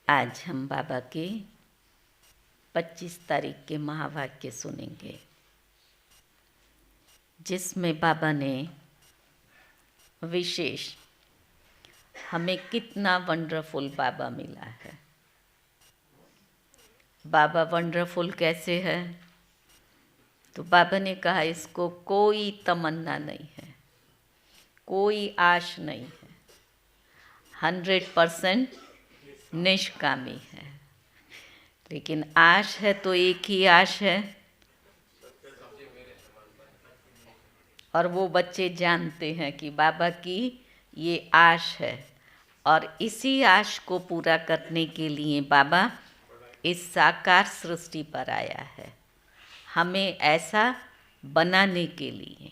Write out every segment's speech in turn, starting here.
आज हम बाबा के 25 तारीख के महावाक्य सुनेंगे, जिसमें बाबा ने विशेष हमें कितना वंडरफुल बाबा मिला है। बाबा वंडरफुल कैसे है? तो बाबा ने कहा इसको कोई तमन्ना नहीं है, कोई आश नहीं है, 100% निष्कामी है। लेकिन आश है तो एक ही आश है, और वो बच्चे जानते हैं कि बाबा की ये आश है, और इसी आश को पूरा करने के लिए बाबा इस साकार सृष्टि पर आया है, हमें ऐसा बनाने के लिए।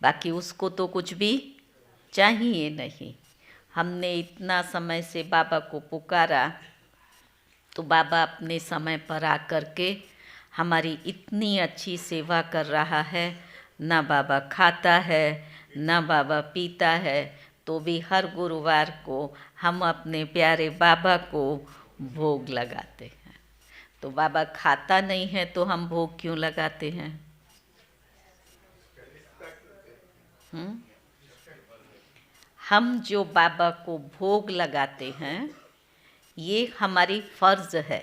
बाकी उसको तो कुछ भी चाहिए नहीं। हमने इतना समय से बाबा को पुकारा, तो बाबा अपने समय पर आकर के हमारी इतनी अच्छी सेवा कर रहा है। ना बाबा खाता है, ना बाबा पीता है, तो भी हर गुरुवार को हम अपने प्यारे बाबा को भोग लगाते हैं। तो बाबा खाता नहीं है तो हम भोग क्यों लगाते हैं? हम जो बाबा को भोग लगाते हैं, ये हमारी फर्ज है।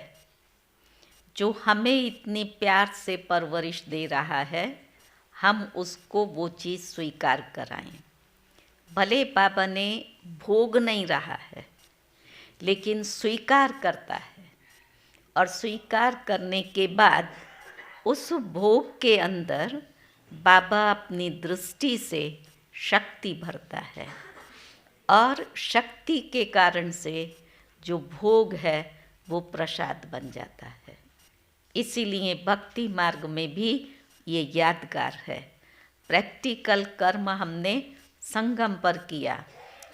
जो हमें इतनी प्यार से परवरिश दे रहा है, हम उसको वो चीज़ स्वीकार कराएं। भले बाबा ने भोग नहीं रहा है, लेकिन स्वीकार करता है, और स्वीकार करने के बाद उस भोग के अंदर बाबा अपनी दृष्टि से शक्ति भरता है, और शक्ति के कारण से जो भोग है वो प्रसाद बन जाता है। इसीलिए भक्ति मार्ग में भी ये यादगार है। प्रैक्टिकल कर्म हमने संगम पर किया,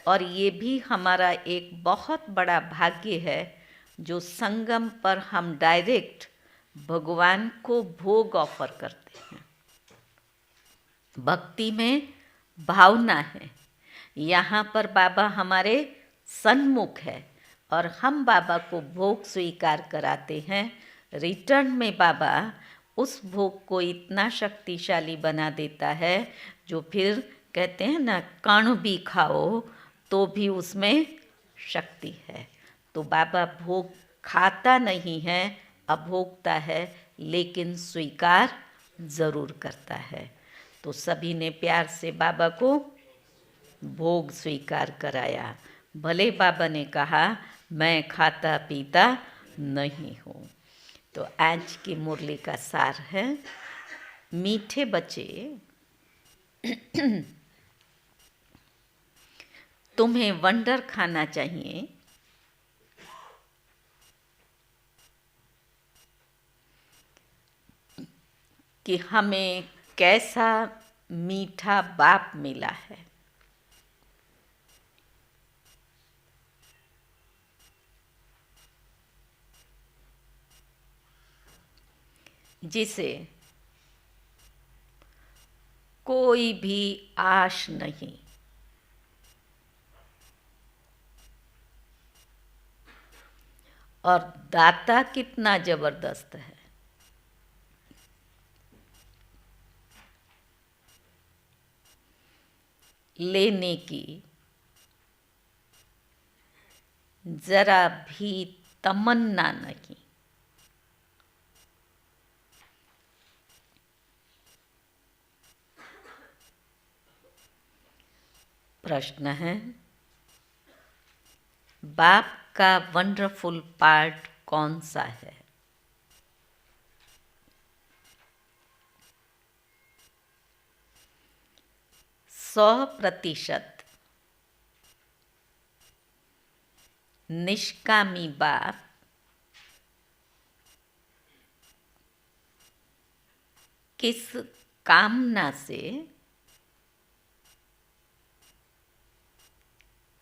और ये भी हमारा एक बहुत बड़ा भाग्य है जो संगम पर हम डायरेक्ट भगवान को भोग ऑफर करते हैं। भक्ति में भावना है। यहाँ पर बाबा हमारे सन्मुख है, और हम बाबा को भोग स्वीकार कराते हैं। रिटर्न में बाबा उस भोग को इतना शक्तिशाली बना देता है, जो फिर कहते हैं ना, कण भी खाओ तो भी उसमें शक्ति है। तो बाबा भोग खाता नहीं है, अभोगता है, लेकिन स्वीकार ज़रूर करता है। तो सभी ने प्यार से बाबा को भोग स्वीकार कराया। भले बाबा ने कहा मैं खाता पीता नहीं हूँ। तो आज की मुरली का सार है, मीठे बच्चे, तुम्हें वंडर खाना चाहिए। कि हमें कैसा मीठा बाप मिला है। जिसे कोई भी आश नहीं, और दाता कितना जबरदस्त है। लेने की जरा भी तमन्ना नहीं। प्रश्न है, बाप का वंडरफुल पार्ट कौन सा है? 100% निष्कामी बाप किस कामना से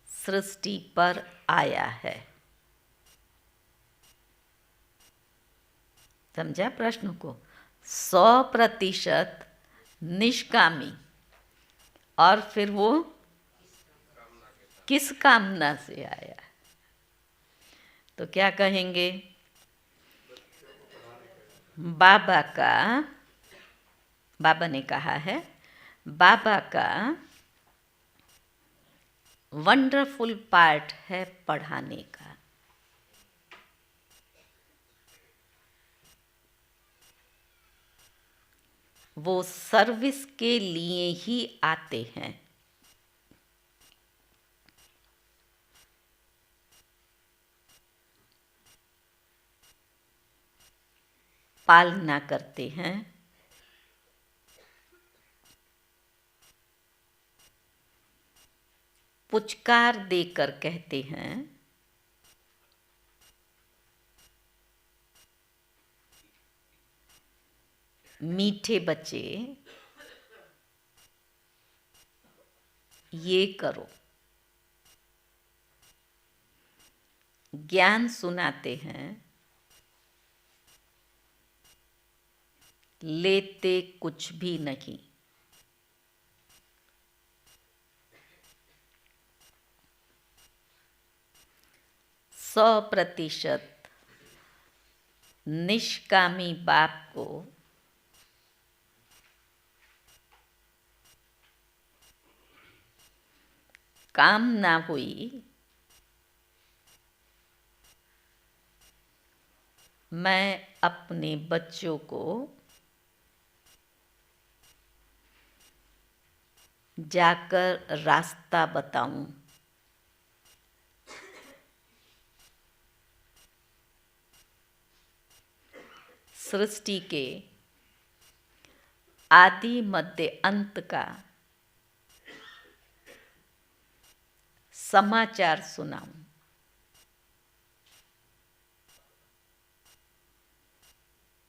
सृष्टि पर आया है? समझा प्रश्न को? 100% निष्कामी, और फिर वो किस कामना से आया? तो क्या कहेंगे? बाबा का, बाबा ने कहा है, बाबा का वंडरफुल पार्ट है पढ़ाने का। वो सर्विस के लिए ही आते हैं। पालना करते हैं, पुचकार देकर कहते हैं, मीठे बच्चे ये करो। ज्ञान सुनाते हैं, लेते कुछ भी नहीं। सौ प्रतिशत निष्कामी बाप को काम ना हुई, मैं अपने बच्चों को जाकर रास्ता बताऊं। सृष्टि के आदि मध्य अंत का समाचार सुनाऊं।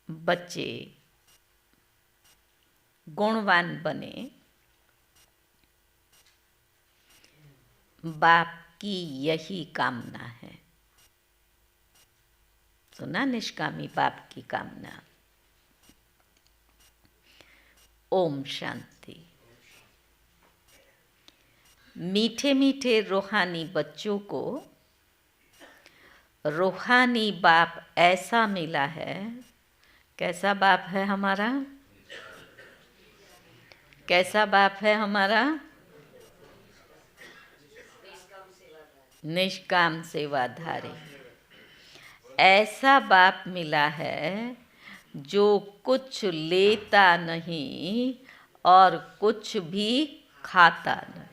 बच्चे गुणवान बने, बाप की यही कामना है। सुना, निष्कामी बाप की कामना। ओम शांति। मीठे मीठे रूहानी बच्चों को रूहानी बाप ऐसा मिला है। कैसा बाप है हमारा? कैसा बाप है हमारा? निष्काम सेवाधारी। ऐसा बाप मिला है जो कुछ लेता नहीं और कुछ भी खाता नहीं।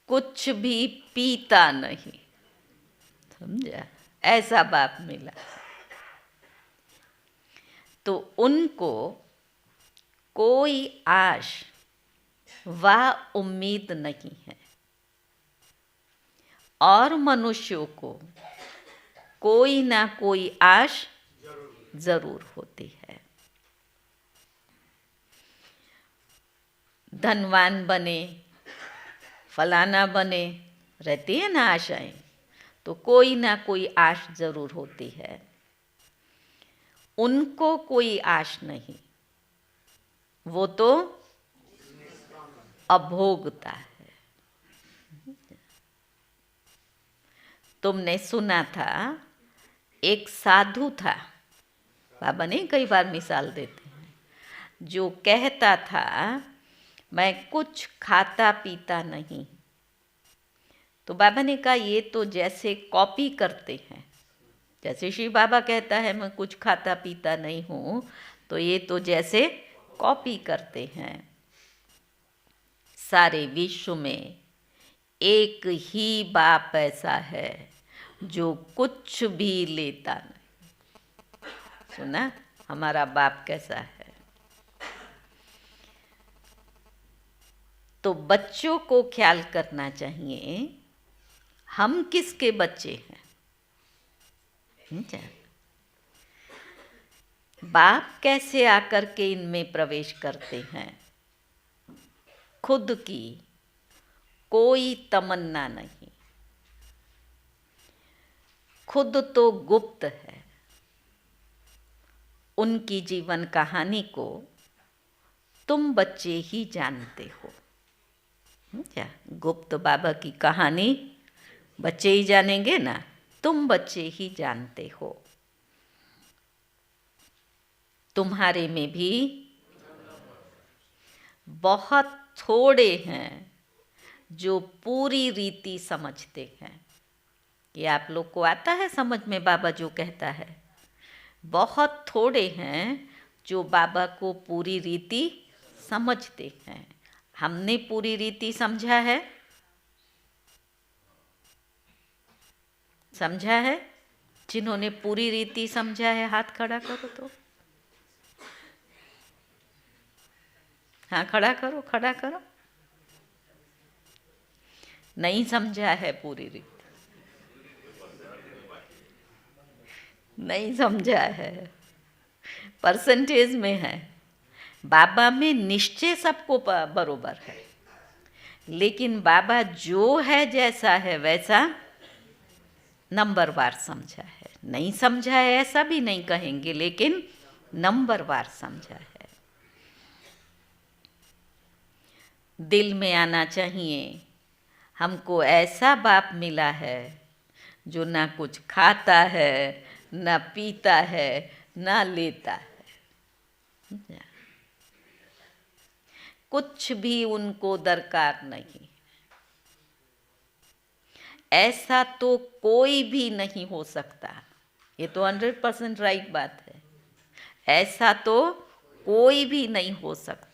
कुछ भी पीता नहीं। समझा? ऐसा बाप मिला। तो उनको कोई आश व उम्मीद नहीं है, और मनुष्यों को कोई ना कोई आश जरूर होती है। धनवान बने, फलाना बने, रहती है ना आशाएं, तो कोई ना कोई आश जरूर होती है। उनको कोई आश नहीं, वो तो अभोगता है। तुमने सुना था, एक साधु था, बाबा ने कई बार मिसाल देते हैं, जो कहता था मैं कुछ खाता पीता नहीं। तो बाबा ने कहा ये तो जैसे कॉपी करते हैं। जैसे शिव बाबा कहता है मैं कुछ खाता पीता नहीं हूँ, तो ये तो जैसे कॉपी करते हैं। सारे विश्व में एक ही बाप ऐसा है जो कुछ भी लेता नहीं। सुना हमारा बाप कैसा है? तो बच्चों को ख्याल करना चाहिए, हम किसके बच्चे हैं? बाप कैसे आकर के इनमें प्रवेश करते हैं? खुद की कोई तमन्ना नहीं, खुद तो गुप्त है। उनकी जीवन कहानी को तुम बच्चे ही जानते हो। क्या गुप्त बाबा की कहानी बच्चे ही जानेंगे ना, तुम बच्चे ही जानते हो। तुम्हारे में भी बहुत थोड़े हैं जो पूरी रीति समझते हैं। ये आप लोग को आता है समझ में बाबा जो कहता है? बहुत थोड़े हैं जो बाबा को पूरी रीति समझते हैं। हमने पूरी रीति समझा है? समझा है? जिन्होंने पूरी रीति समझा है हाथ खड़ा करो तो। हाँ, खड़ा करो, खड़ा करो। नहीं समझा है पूरी रीति, नहीं समझा है, परसेंटेज में है। बाबा में निश्चय सबको बरोबर है, लेकिन बाबा जो है जैसा है वैसा नंबरवार समझा है। नहीं समझा है ऐसा भी नहीं कहेंगे, लेकिन नंबरवार समझा है। दिल में आना चाहिए, हमको ऐसा बाप मिला है जो ना कुछ खाता है, ना पीता है, ना लेता है। कुछ भी उनको दरकार नहीं। ऐसा तो कोई भी नहीं हो सकता। ये तो 100% राइट बात है। ऐसा तो कोई भी नहीं हो सकता।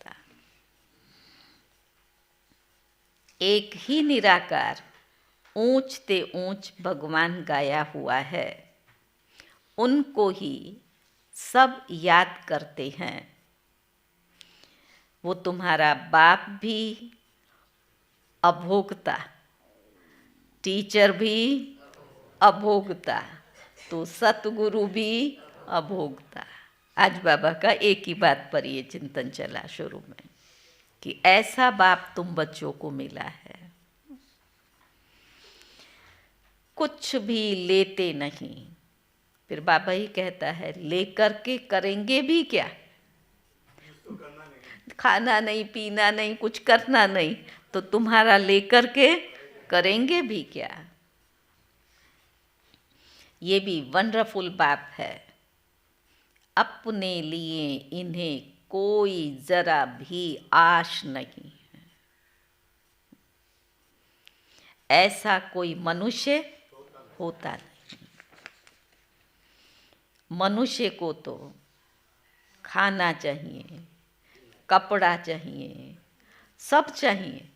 एक ही निराकार ऊंच ते ऊंच भगवान गाया हुआ है, उनको ही सब याद करते हैं। वो तुम्हारा बाप भी अभोक्ता, टीचर भी अभोक्ता, तो सतगुरु भी अभोक्ता। आज बाबा का एक ही बात पर ये चिंतन चला शुरू में कि ऐसा बाप तुम बच्चों को मिला है। कुछ भी लेते नहीं। फिर बाबा ही कहता है, लेकर के करेंगे भी क्या? खाना नहीं, पीना नहीं, कुछ करना नहीं, तो तुम्हारा लेकर के करेंगे भी क्या? ये भी वंडरफुल बात है। अपने लिए इन्हें कोई जरा भी आश नहीं है। ऐसा कोई मनुष्य होता नहीं। मनुष्य को तो खाना चाहिए, कपड़ा चाहिए, सब चाहिए,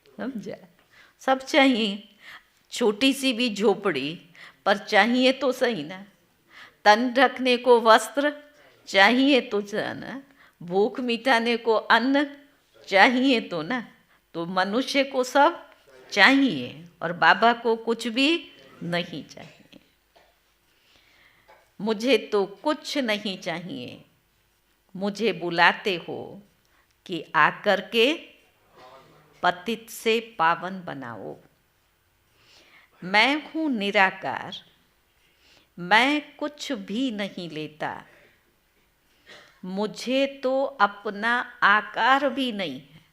समझा? सब चाहिए। छोटी सी भी झोपड़ी पर चाहिए तो सही ना। तन ढकने को वस्त्र चाहिए तो ना, भूख मिटाने को अन्न चाहिए तो ना। तो मनुष्य को सब चाहिए और बाबा को कुछ भी नहीं चाहिए। मुझे तो कुछ नहीं चाहिए। मुझे बुलाते हो कि आकर के पतित से पावन बनाओ। मैं हूँ निराकार, मैं कुछ भी नहीं लेता। मुझे तो अपना आकार भी नहीं है,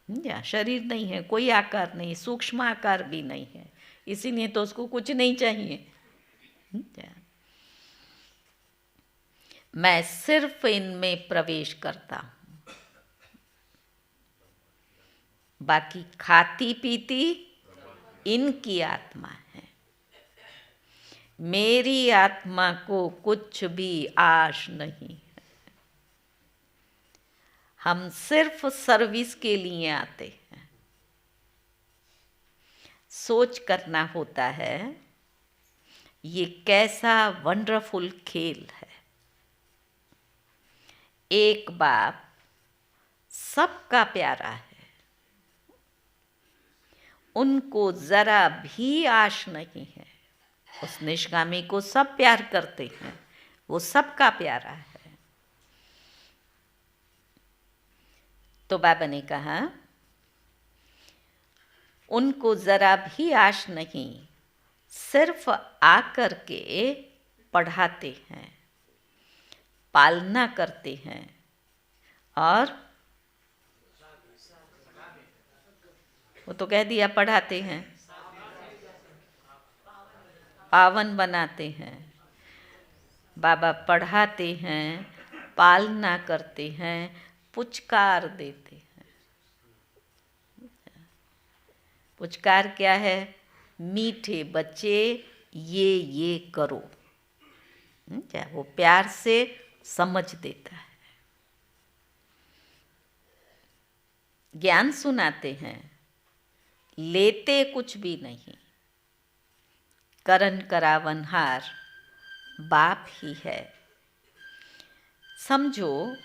या शरीर नहीं है, कोई आकार नहीं, सूक्ष्म आकार भी नहीं है, इसीलिए तो उसको कुछ नहीं चाहिए। मैं सिर्फ इनमें प्रवेश करता हूँ, बाकी खाती पीती इनकी आत्मा है। मेरी आत्मा को कुछ भी आश नहीं है। हम सिर्फ सर्विस के लिए आते हैं। सोच करना होता है ये कैसा वंडरफुल खेल है। एक बाप सबका प्यारा है, उनको जरा भी आश नहीं है। उस निष्कामी को सब प्यार करते हैं, वो सबका प्यारा है। तो बाबा ने कहा उनको जरा भी आश नहीं, सिर्फ आकर के पढ़ाते हैं, पालना करते हैं और वो तो कह दिया पढ़ाते हैं, पावन बनाते हैं। बाबा पढ़ाते हैं, पालना करते हैं, पुचकार देते हैं। पुचकार क्या है? मीठे बच्चे ये करो। क्या वो प्यार से समझ देता है। ज्ञान सुनाते हैं, लेते कुछ भी नहीं। करन करावनहार बाप ही है। समझो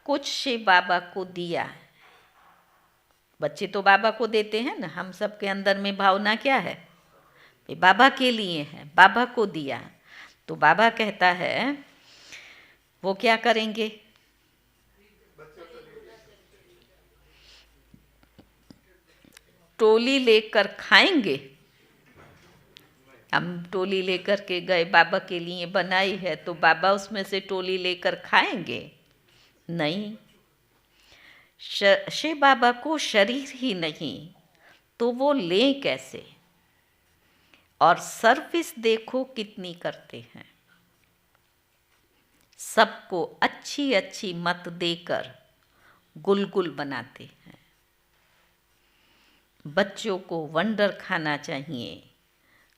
कुछ शिव बाबा को दिया। बच्चे तो बाबा को देते हैं ना। हम सबके अंदर में भावना क्या है? बाबा के लिए है, बाबा को दिया। तो बाबा कहता है वो क्या करेंगे? टोली लेकर खाएंगे। हम टोली लेकर के गए, बाबा के लिए बनाई है, तो बाबा उसमें से टोली लेकर खाएंगे? नहीं। शिव बाबा को शरीर ही नहीं तो वो लें कैसे? और सर्विस देखो कितनी करते हैं। सबको अच्छी अच्छी मत देकर गुलगुल बनाते हैं। बच्चों को वंडर खाना चाहिए।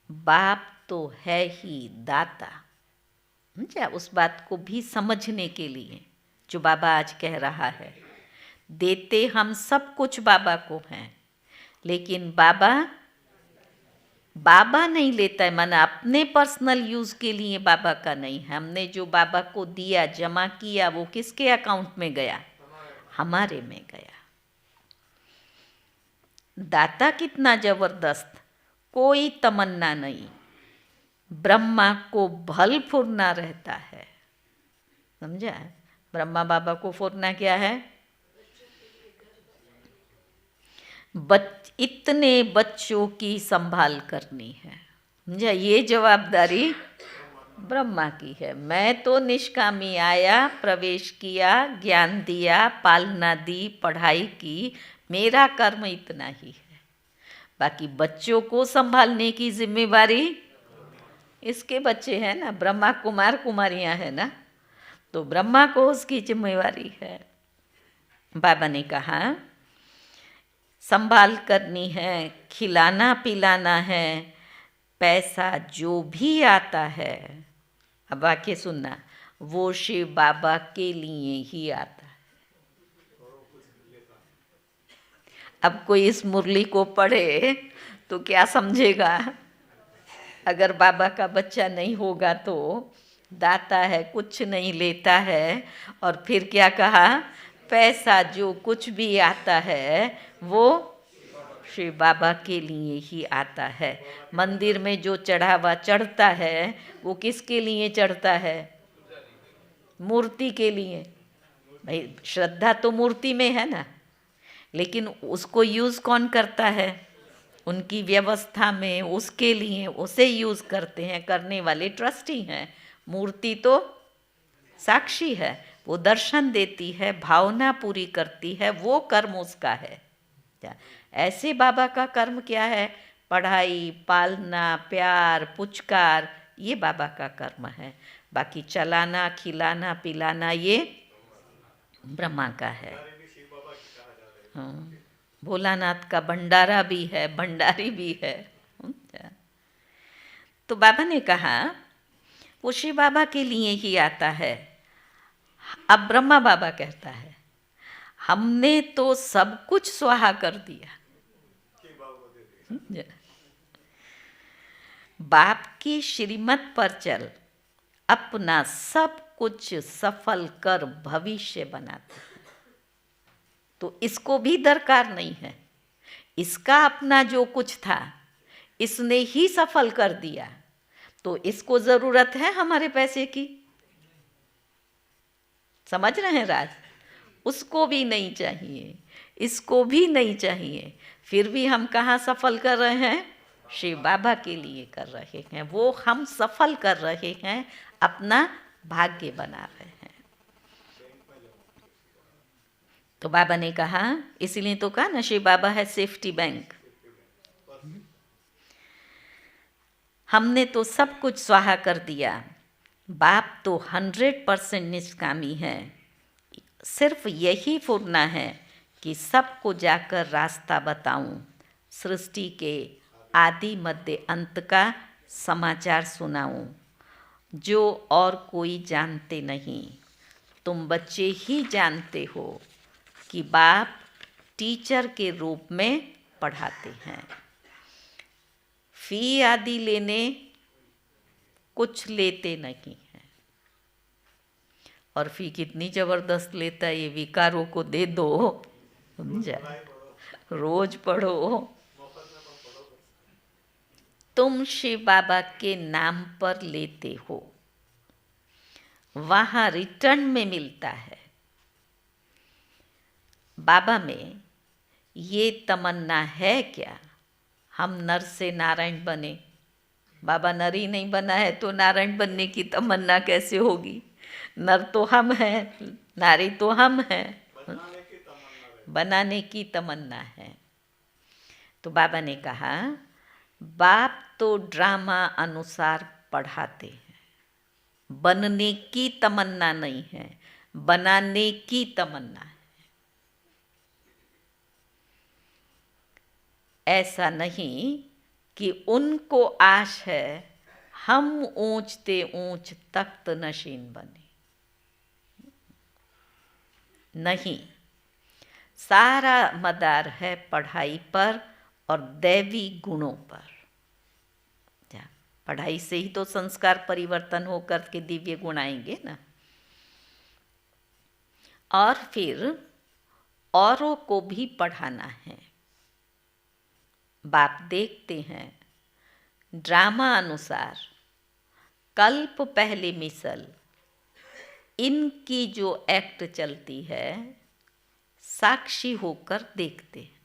बाप तो है ही दाता। उस बात को भी समझने के लिए जो बाबा आज कह रहा है, देते हम सब कुछ बाबा को हैं, लेकिन बाबा नहीं लेता है। माना अपने पर्सनल यूज़ के लिए बाबा का नहीं है। हमने जो बाबा को दिया, जमा किया, वो किसके अकाउंट में गया? हमारे में गया। दाता कितना जबरदस्त, कोई तमन्ना नहीं। ब्रह्मा को भल फुरना रहता है। समझा? ब्रह्मा बाबा को फुरना क्या है? इतने बच्चों की संभाल करनी है। समझा? ये जवाबदारी ब्रह्मा की है। मैं तो निष्कामी आया, प्रवेश किया, ज्ञान दिया, पालना दी, पढ़ाई की, मेरा कर्म इतना ही है। बाकी बच्चों को संभालने की जिम्मेवारी इसके बच्चे हैं ना। ब्रह्मा कुमार कुमारियां हैं ना, तो ब्रह्मा को उसकी जिम्मेवारी है। बाबा ने कहा संभाल करनी है, खिलाना पिलाना है, पैसा जो भी आता है, अब वाक्य सुनना, वो शिव बाबा के लिए ही आता है। अब कोई इस मुरली को पढ़े तो क्या समझेगा? अगर बाबा का बच्चा नहीं होगा तो दाता है, कुछ नहीं लेता है, और फिर क्या कहा? पैसा जो कुछ भी आता है वो शिव बाबा के लिए ही आता है। मंदिर में जो चढ़ावा चढ़ता है वो किसके लिए चढ़ता है? मूर्ति के लिए। भाई श्रद्धा तो मूर्ति में है ना, लेकिन उसको यूज़ कौन करता है? उनकी व्यवस्था में, उसके लिए उसे यूज़ करते हैं, करने वाले ट्रस्टी हैं। मूर्ति तो साक्षी है, वो दर्शन देती है, भावना पूरी करती है, वो कर्म उसका है। ऐसे बाबा का कर्म क्या है? पढ़ाई, पालना, प्यार, पुचकार, ये बाबा का कर्म है। बाकी चलाना, खिलाना, पिलाना ये ब्रह्मा का है। हाँ, भोलानाथ का भंडारा भी है, भंडारी भी है। तो बाबा ने कहा वो शिव बाबा के लिए ही आता है। अब ब्रह्मा बाबा कहता है हमने तो सब कुछ स्वाहा कर दिया। बाप की श्रीमत पर चल, अपना सब कुछ सफल कर भविष्य बनाते हैं। तो इसको भी दरकार नहीं है। इसका अपना जो कुछ था इसने ही सफल कर दिया, तो इसको जरूरत है हमारे पैसे की? समझ रहे हैं राज? उसको भी नहीं चाहिए, इसको भी नहीं चाहिए, फिर भी हम कहाँ सफल कर रहे हैं? शिव बाबा के लिए कर रहे हैं। वो हम सफल कर रहे हैं, अपना भाग्य बना रहे हैं। तो बाबा ने कहा, इसीलिए तो कहा ना शिव बाबा है सेफ्टी बैंक। हमने तो सब कुछ स्वाहा कर दिया। बाप तो 100% निष्कामी है। सिर्फ यही फुरना है कि सबको जाकर रास्ता बताऊं, सृष्टि के आदि मध्य अंत का समाचार सुनाऊं, जो और कोई जानते नहीं। तुम बच्चे ही जानते हो कि बाप टीचर के रूप में पढ़ाते हैं। फी आदि लेने कुछ लेते नहीं हैं। और फी कितनी ज़बरदस्त लेता है, ये विकारों को दे दो, समझा, रोज पढ़ो। तुम शिव बाबा के नाम पर लेते हो, वहाँ रिटर्न में मिलता है। बाबा में ये तमन्ना है क्या हम नर से नारायण बने? बाबा नर ही नहीं बना है तो नारायण बनने की तमन्ना कैसे होगी? नर तो हम हैं, नारी तो हम हैं, बनाने की तमन्ना है। तो बाबा ने कहा, बाप तो ड्रामा अनुसार पढ़ाते हैं, बनने की तमन्ना नहीं है, बनाने की तमन्ना है। ऐसा नहीं कि उनको आश है हम ऊंचते ऊंच तख्त नशीन बने, नहीं। सारा मदार है पढ़ाई पर और दैवी गुणों पर। पढ़ाई से ही तो संस्कार परिवर्तन होकर के दिव्य गुण आएंगे ना। और फिर औरों को भी पढ़ाना है। बाप देखते हैं ड्रामा अनुसार कल्प पहले मिसल इनकी जो एक्ट चलती है, साक्षी होकर देखते हैं।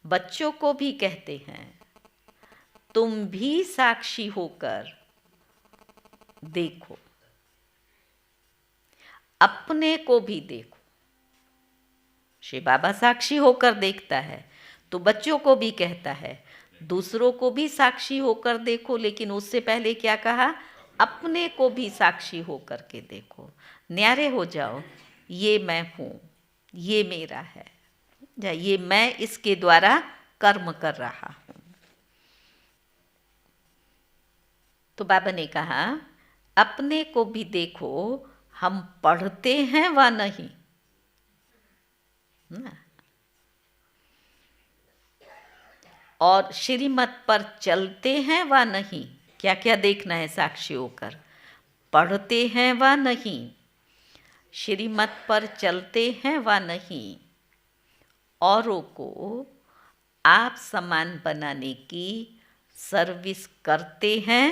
बच्चों को भी कहते हैं, तुम भी साक्षी होकर देखो, अपने को भी देखो। शिव बाबा साक्षी होकर देखता है तो बच्चों को भी कहता है, दूसरों को भी साक्षी होकर देखो। लेकिन उससे पहले क्या कहा? अपने को भी साक्षी होकर के देखो, न्यारे हो जाओ, ये मैं हूँ, ये मेरा है, ये मैं इसके द्वारा कर्म कर रहा हूँ। तो बाबा ने कहा, अपने को भी देखो, हम पढ़ते हैं व नहीं ना, और श्रीमत पर चलते हैं व नहीं। क्या क्या देखना है साक्षी होकर? पढ़ते हैं व नहीं, श्रीमत पर चलते हैं व नहीं, औरों को आप समान बनाने की सर्विस करते हैं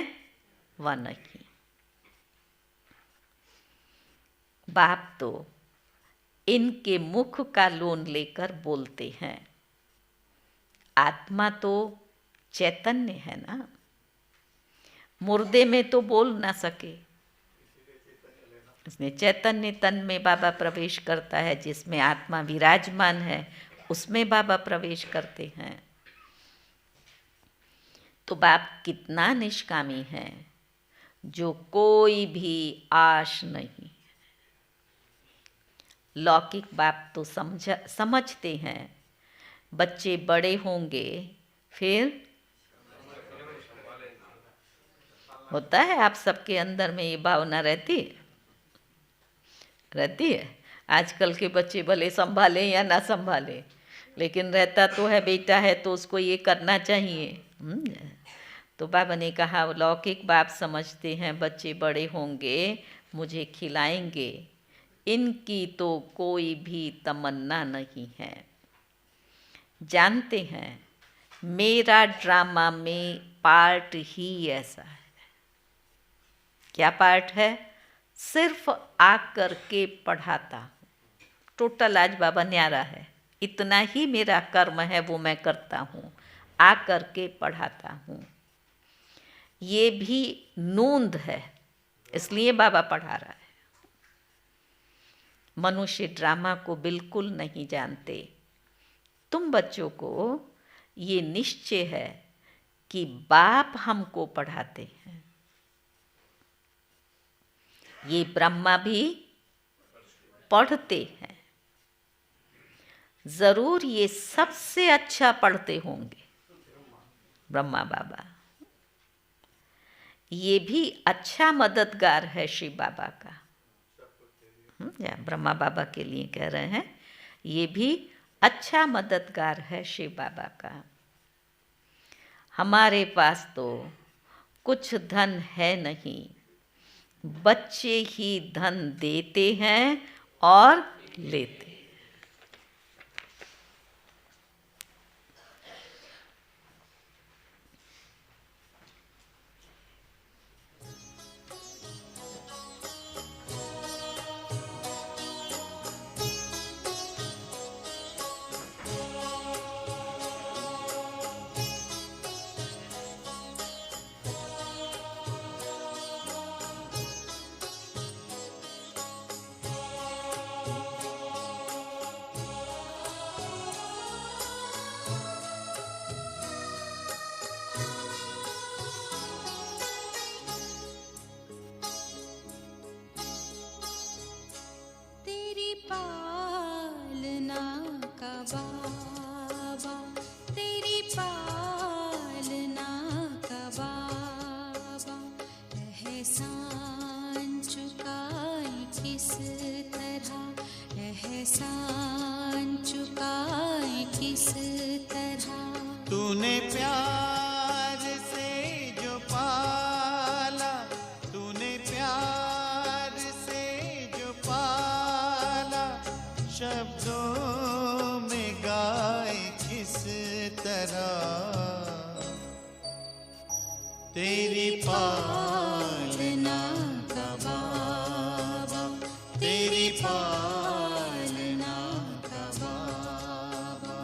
व नहीं। बाप तो इनके मुख का लोन लेकर बोलते हैं। आत्मा तो चैतन्य है ना, मुर्दे में तो बोल ना सके, इसलिए चैतन्य तन में बाबा प्रवेश करता है। जिसमें आत्मा विराजमान है उसमें बाबा प्रवेश करते हैं। तो बाप कितना निष्कामी है, जो कोई भी आश नहीं। लौकिक बाप तो समझते हैं बच्चे बड़े होंगे, फिर होता है आप सबके अंदर में ये भावना रहती है। आजकल के बच्चे भले संभालें या ना संभालें, लेकिन रहता तो है, बेटा है तो उसको ये करना चाहिए। तो बाबा ने कहा, लौकिक बाप समझते हैं बच्चे बड़े होंगे, मुझे खिलाएंगे, इनकी तो कोई भी तमन्ना नहीं है। जानते हैं मेरा ड्रामा में पार्ट ही ऐसा है। क्या पार्ट है? सिर्फ आकर के पढ़ाता हूँ। टोटल आज बाबा न्यारा है, इतना ही मेरा कर्म है, वो मैं करता हूँ, आकर के पढ़ाता हूँ। ये भी नूंद है, इसलिए बाबा पढ़ा रहा है। मनुष्य ड्रामा को बिल्कुल नहीं जानते। तुम बच्चों को ये निश्चय है कि बाप हमको पढ़ाते हैं। ये ब्रह्मा भी पढ़ते हैं। जरूर ये सबसे अच्छा पढ़ते होंगे ब्रह्मा बाबा। ये भी अच्छा मददगार है शिव बाबा का। या ब्रह्मा बाबा के लिए कह रहे हैं, ये भी अच्छा मददगार है शिव बाबा का। हमारे पास तो कुछ धन है नहीं, बच्चे ही धन देते हैं और लेते हैं। तूने प्यार से जो पाला, तूने प्यार से जो पाला, शब्दों में गाए किस तरह तेरी पालना का बाबा, तेरी पालना का बाबा।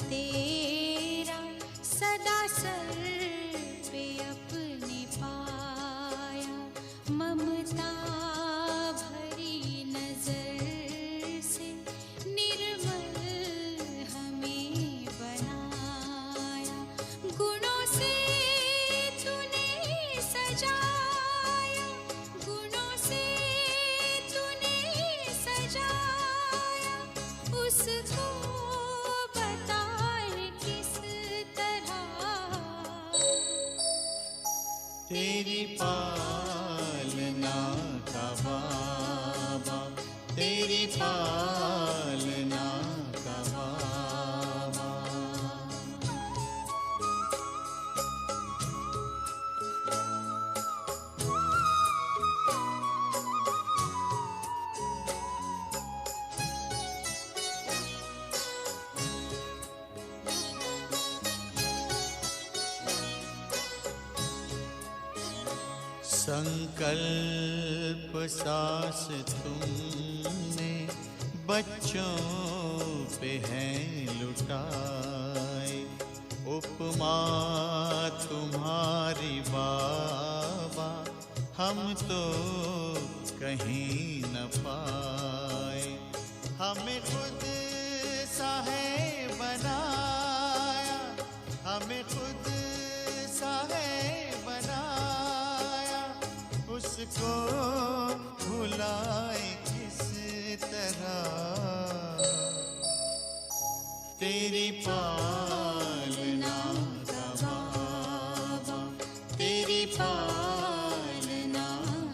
तेरा सदा सर पे अपने पाया, ममता भरी नजर से निर्मल हमें बनाया। गुणों से तूने सजाया, गुणों से तूने सजाया, उसको तेरी पालना का बाबा, तेरी पालना का बाबा। संकल्प सांस तुमने बच्चों पे है लुटाए, उपमा तुम्हारी बाबा हम तो कहीं न पाए। हमें खुद सा है बनाया, हमें खुद सा है बनाया, उसको भुलाए किस तरह तेरी पालना का बाबा, तेरी पालना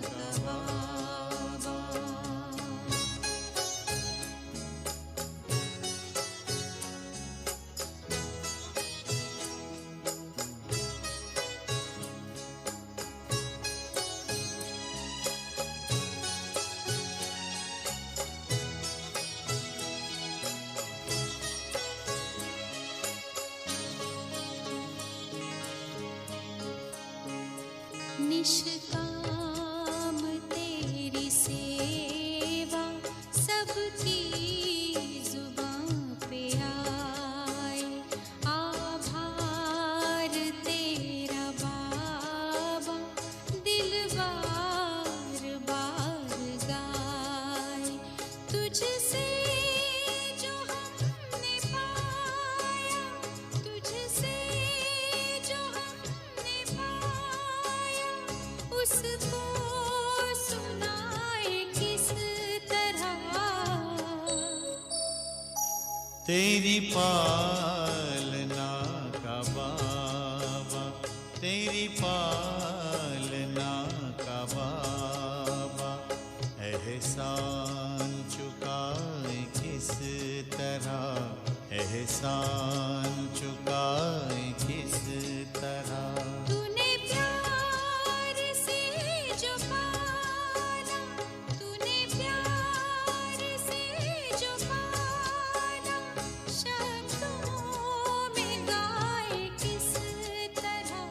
का बाबा। निष्काम तेरी सेवा सबकी जुबां पे आए, आभार तेरा बाबा दिल बार बार गाए। तुझसे जो हमने पाया, तुझसे जो हमने पाया, उसको सुनाए किस तरह। तेरी पालना का बाबा, तेरी पालना का बाबा, एहसान चुकाए किस तरह, एहसान चुकाए किस तरह। तूने प्यार से जो पाला, तूने प्यार से जो पाला, शब्दों में गाए किस तरह।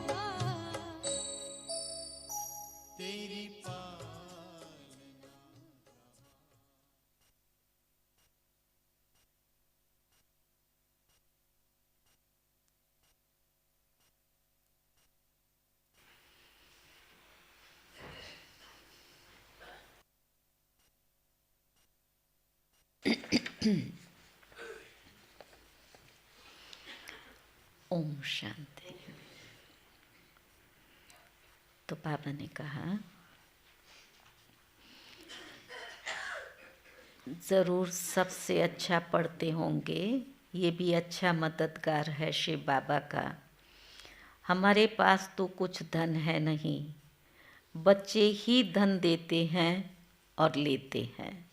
तेरी पालना ओम शांति। तो बाबा ने कहा, ज़रूर सबसे अच्छा पढ़ते होंगे, ये भी अच्छा मददगार है शिव बाबा का। हमारे पास तो कुछ धन है नहीं, बच्चे ही धन देते हैं और लेते हैं।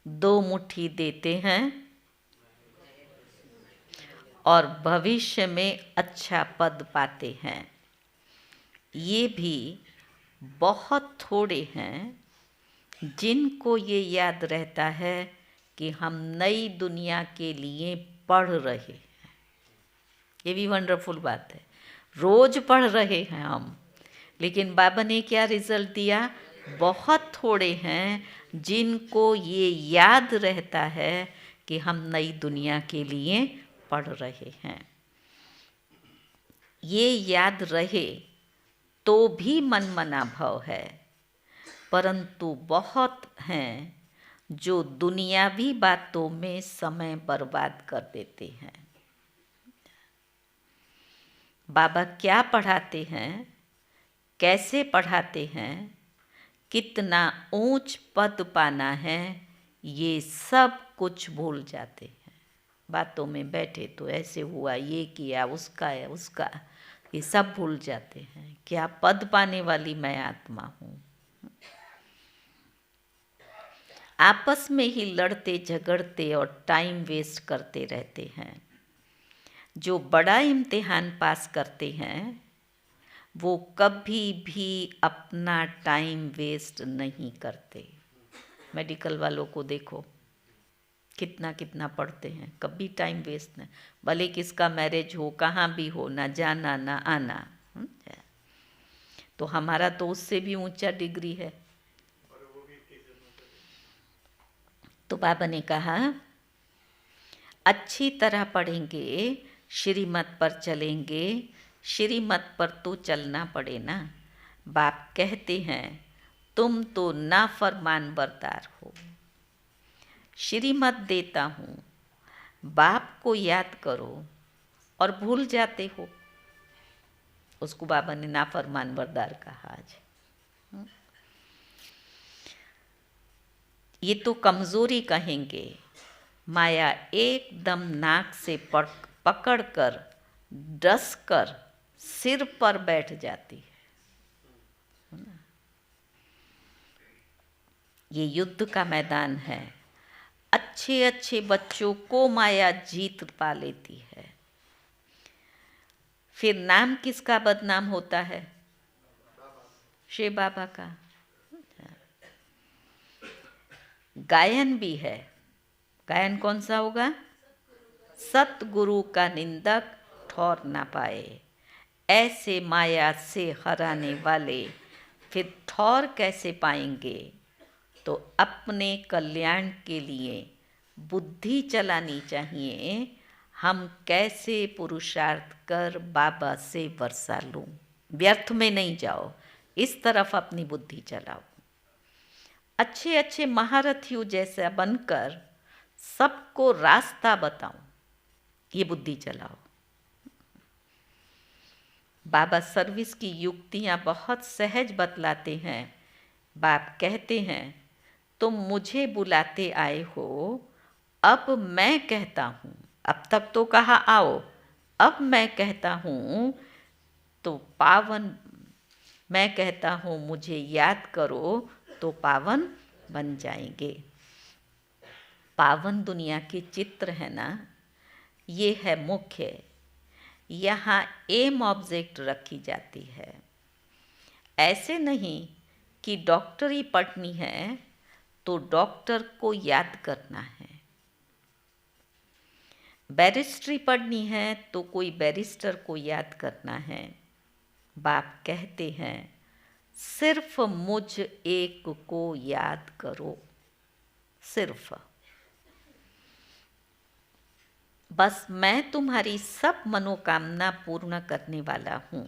2 मुट्ठी देते हैं और भविष्य में अच्छा पद पाते हैं। ये भी बहुत थोड़े हैं जिनको ये याद रहता है कि हम नई दुनिया के लिए पढ़ रहे हैं। ये भी वंडरफुल बात है। रोज पढ़ रहे हैं हम, लेकिन बाबा ने क्या रिजल्ट दिया? बहुत थोड़े हैं जिनको ये याद रहता है कि हम नई दुनिया के लिए पढ़ रहे हैं। ये याद रहे तो भी मनमना भाव है, परंतु बहुत हैं जो दुनियावी बातों में समय बर्बाद कर देते हैं। बाबा क्या पढ़ाते हैं, कैसे पढ़ाते हैं, कितना ऊंच पद पाना है, ये सब कुछ भूल जाते हैं। बातों में बैठे तो ऐसे हुआ, ये किया, उसका है, उसका, ये सब भूल जाते हैं। क्या पद पाने वाली मैं आत्मा हूँ। आपस में ही लड़ते झगड़ते और टाइम वेस्ट करते रहते हैं। जो बड़ा इम्तिहान पास करते हैं वो कभी भी अपना टाइम वेस्ट नहीं करते। मेडिकल वालों को देखो, कितना कितना पढ़ते हैं, कभी टाइम वेस्ट नहीं। भले किसका मैरिज हो, कहाँ भी हो, ना जाना ना आना। तो हमारा तो उससे भी ऊंचा डिग्री है। तो बाबा ने कहा, अच्छी तरह पढ़ेंगे, श्रीमत पर चलेंगे। श्रीमत पर तो चलना पड़े ना। बाप कहते हैं तुम तो नाफरमान बरदार हो। श्रीमत देता हूँ, बाप को याद करो और भूल जाते हो। उसको बाबा ने नाफरमान बरदार कहा। आज ये तो कमज़ोरी कहेंगे। माया एकदम नाक से पकड़कर डसकर सिर पर बैठ जाती है ना। ये युद्ध का मैदान है। अच्छे अच्छे बच्चों को माया जीत पा लेती है। फिर नाम किसका बदनाम होता है? शिव बाबा का। गायन भी है। गायन कौन सा होगा? सतगुरु का निंदक ठौर ना पाए, ऐसे माया से हराने वाले फिर ठौर कैसे पाएंगे। तो अपने कल्याण के लिए बुद्धि चलानी चाहिए। हम कैसे पुरुषार्थ कर बाबा से वर्षा लूं, व्यर्थ में नहीं जाओ, इस तरफ अपनी बुद्धि चलाओ। अच्छे अच्छे महारथियों जैसा बनकर सबको रास्ता बताओ, ये बुद्धि चलाओ। बाबा सर्विस की युक्तियाँ बहुत सहज बतलाते हैं। बाप कहते हैं, तुम मुझे बुलाते आए हो, अब मैं कहता हूँ। अब तक तो कहा आओ, अब मैं कहता हूँ तो पावन, मैं कहता हूँ मुझे याद करो तो पावन बन जाएंगे। पावन दुनिया के चित्र है ना, ये है मुख्य। यहाँ एम ऑब्जेक्ट रखी जाती है। ऐसे नहीं कि डॉक्टरी पढ़नी है तो डॉक्टर को याद करना है, बैरिस्ट्री पढ़नी है तो कोई बैरिस्टर को याद करना है। बाप कहते हैं, सिर्फ मुझ एक को याद करो, सिर्फ बस मैं तुम्हारी सब मनोकामना पूर्ण करने वाला हूँ।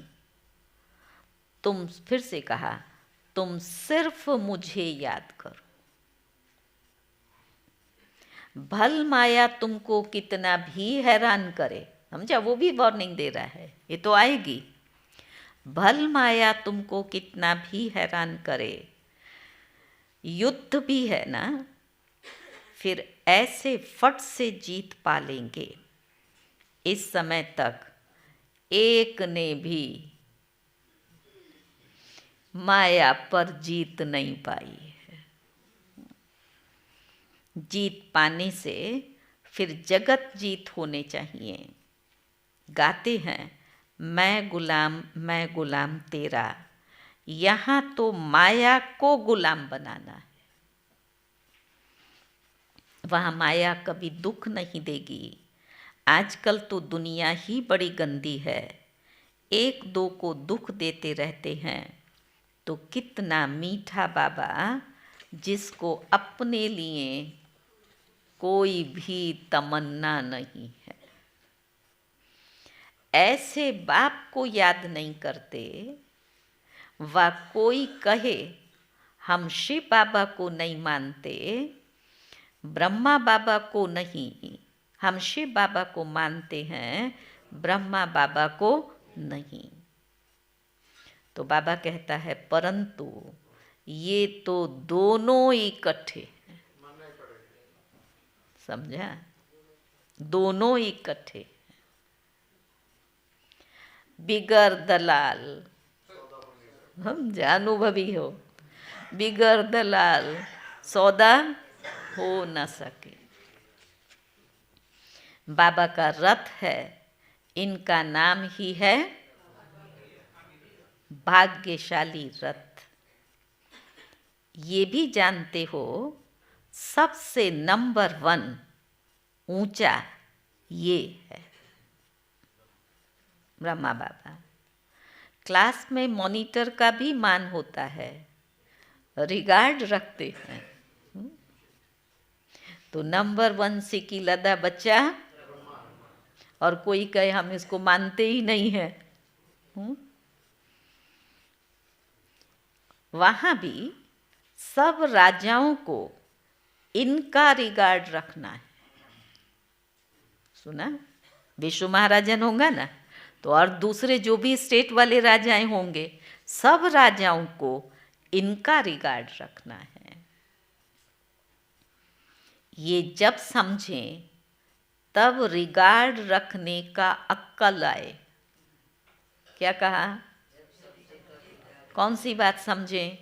तुम, फिर से कहा, तुम सिर्फ मुझे याद करो। भल माया तुमको कितना भी हैरान करे, समझा, वो भी वार्निंग दे रहा है, ये तो आएगी। भल माया तुमको कितना भी हैरान करे, युद्ध भी है ना, फिर ऐसे फट से जीत पा लेंगे। इस समय तक एक ने भी माया पर जीत नहीं पाई है। जीत पाने से फिर जगत जीत होने चाहिए। गाते हैं, मैं गुलाम तेरा, यहाँ तो माया को गुलाम बनाना है। वहाँ माया कभी दुख नहीं देगी। आजकल तो दुनिया ही बड़ी गंदी है, एक दो को दुख देते रहते हैं। तो कितना मीठा बाबा, जिसको अपने लिए कोई भी तमन्ना नहीं है। ऐसे बाप को याद नहीं करते। वह कोई कहे हम शिव बाबा को नहीं मानते, ब्रह्मा बाबा को नहीं, हम शिव बाबा को मानते हैं, ब्रह्मा बाबा को नहीं। तो बाबा कहता है, परंतु ये तो दोनों इकट्ठे हैं। समझा, दोनों इकट्ठे हैं। बिगर दलाल, समझा, अनुभवी हो, बिगर दलाल सौदा हो न सके। बाबा का रथ है, इनका नाम ही है भाग्यशाली रथ। ये भी जानते हो, सबसे नंबर 1 ऊंचा ये है ब्रह्मा बाबा। क्लास में मॉनिटर का भी मान होता है, रिगार्ड रखते हैं। तो नंबर 1 से की लदा बच्चा, और कोई कहे हम इसको मानते ही नहीं है। वहाँ भी सब राजाओं को इनका रिगार्ड रखना है। सुना, विश्व महाराजन होगा ना, तो और दूसरे जो भी स्टेट वाले राजाएं होंगे, सब राजाओं को इनका रिगार्ड रखना है। ये जब समझें तब रिगार्ड रखने का अक्ल आए। क्या कहा, कौन सी बात समझें?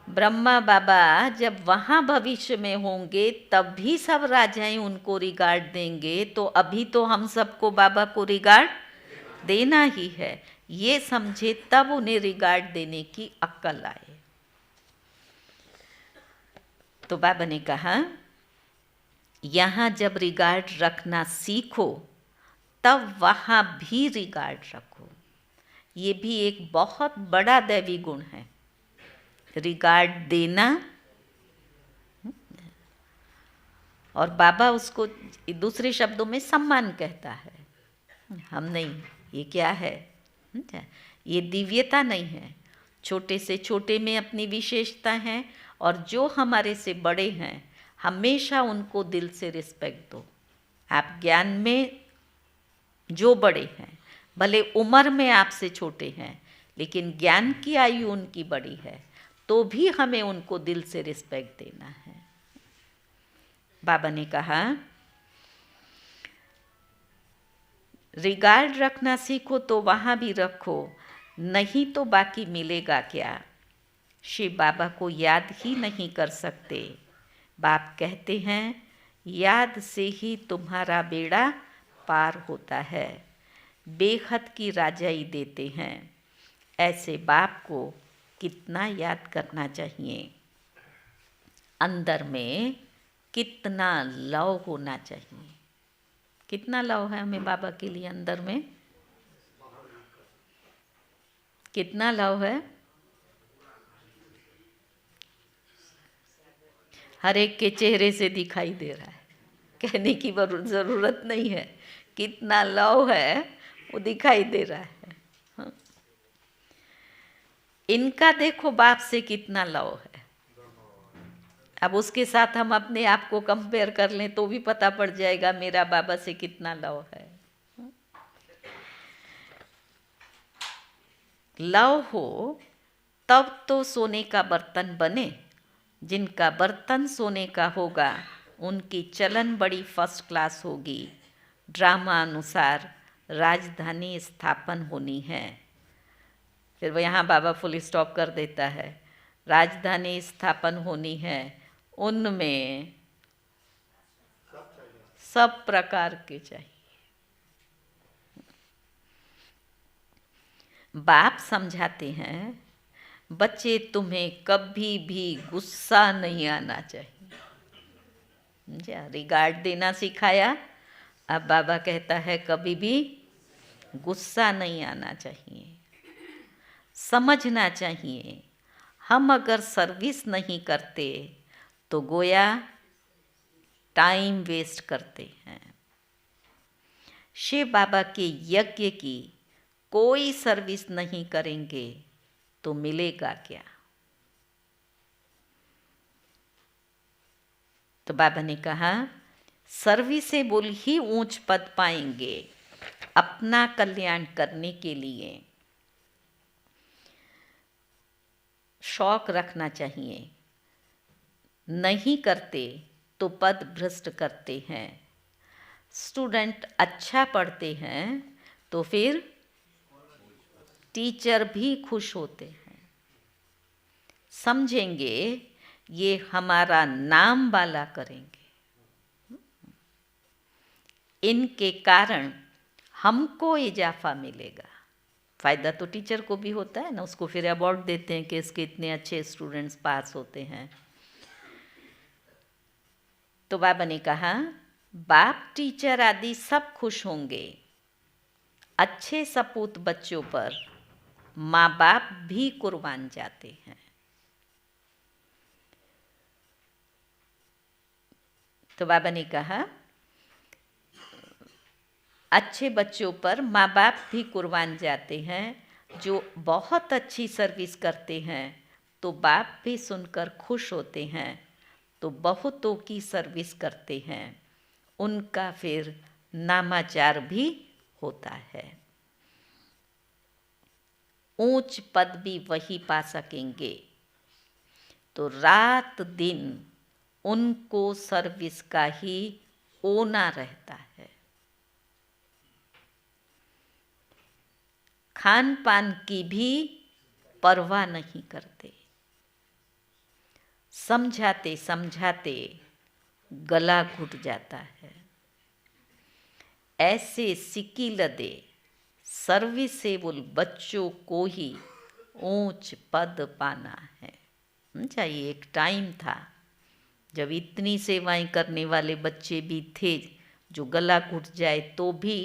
ब्रह्मा बाबा जब वहाँ भविष्य में होंगे तब भी सब राजाएं उनको रिगार्ड देंगे, तो अभी तो हम सबको बाबा को रिगार्ड देना ही है। ये समझे तब उन्हें रिगार्ड देने की अक्ल आए। तो बाबा ने कहा, यहाँ जब रिगार्ड रखना सीखो तब वहाँ भी रिगार्ड रखो। ये भी एक बहुत बड़ा दैवी गुण है, रिगार्ड देना। और बाबा उसको दूसरे शब्दों में सम्मान कहता है, हम नहीं। ये क्या है? ये दिव्यता नहीं है। छोटे से छोटे में अपनी विशेषता है, और जो हमारे से बड़े हैं हमेशा उनको दिल से रिस्पेक्ट दो। आप ज्ञान में जो बड़े हैं, भले उम्र में आपसे छोटे हैं, लेकिन ज्ञान की आयु उनकी बड़ी है, तो भी हमें उनको दिल से रिस्पेक्ट देना है। बाबा ने कहा रिगार्ड रखना सीखो तो वहाँ भी रखो, नहीं तो बाकी मिलेगा क्या। शिव बाबा को याद ही नहीं कर सकते। बाप कहते हैं याद से ही तुम्हारा बेड़ा पार होता है। बेहद की राजाई देते हैं। ऐसे बाप को कितना याद करना चाहिए। अंदर में कितना लव होना चाहिए। कितना लव है हमें बाबा के लिए अंदर में? कितना लव है? हर एक के चेहरे से दिखाई दे रहा है, कहने की ज़रूरत नहीं है। कितना लव है वो दिखाई दे रहा है। हाँ। इनका देखो बाप से कितना लव है। अब उसके साथ हम अपने आप को कंपेयर कर लें तो भी पता पड़ जाएगा मेरा बाबा से कितना लव है। लव हो तब तो सोने का बर्तन बने। जिनका बर्तन सोने का होगा उनकी चलन बड़ी फर्स्ट क्लास होगी। ड्रामा अनुसार राजधानी स्थापन होनी है। फिर वो यहाँ बाबा फुल स्टॉप कर देता है। राजधानी स्थापन होनी है, उनमें सब प्रकार के चाहिए। बाप समझाते हैं बच्चे तुम्हें कभी भी गुस्सा नहीं आना चाहिए। रिगार्ड देना सिखाया, अब बाबा कहता है कभी भी गुस्सा नहीं आना चाहिए। समझना चाहिए हम अगर सर्विस नहीं करते तो गोया टाइम वेस्ट करते हैं। शिव बाबा के यज्ञ की कोई सर्विस नहीं करेंगे तो मिलेगा क्या? तो बाबा ने कहा सर्विसेबल ही ऊंच पद पाएंगे। अपना कल्याण करने के लिए शौक रखना चाहिए। नहीं करते तो पद भ्रष्ट करते हैं। स्टूडेंट अच्छा पढ़ते हैं तो फिर टीचर भी खुश होते हैं। समझेंगे ये हमारा नाम वाला करेंगे। इनके कारण हमको इजाफा मिलेगा। फ़ायदा तो टीचर को भी होता है ना, उसको फिर अवार्ड देते हैं कि इसके इतने अच्छे स्टूडेंट्स पास होते हैं। तो बाबा ने कहा बाप टीचर आदि सब खुश होंगे। अच्छे सपूत बच्चों पर माँ बाप भी कुर्बान जाते हैं। तो बाबा ने कहा अच्छे बच्चों पर माँ बाप भी कुर्बान जाते हैं। जो बहुत अच्छी सर्विस करते हैं तो बाप भी सुनकर खुश होते हैं। तो बहुतों की सर्विस करते हैं, उनका फिर नामाचार भी होता है। ऊंच पद भी वही पा सकेंगे। तो रात दिन उनको सर्विस का ही ओना रहता है। खान पान की भी परवाह नहीं करते। समझाते समझाते गला घुट जाता है। ऐसे सिक्की लदे सर्विसेबल बच्चों को ही ऊंच पद पाना है। चाहिए एक टाइम था जब इतनी सेवाएं करने वाले बच्चे भी थे जो गला घुट जाए तो भी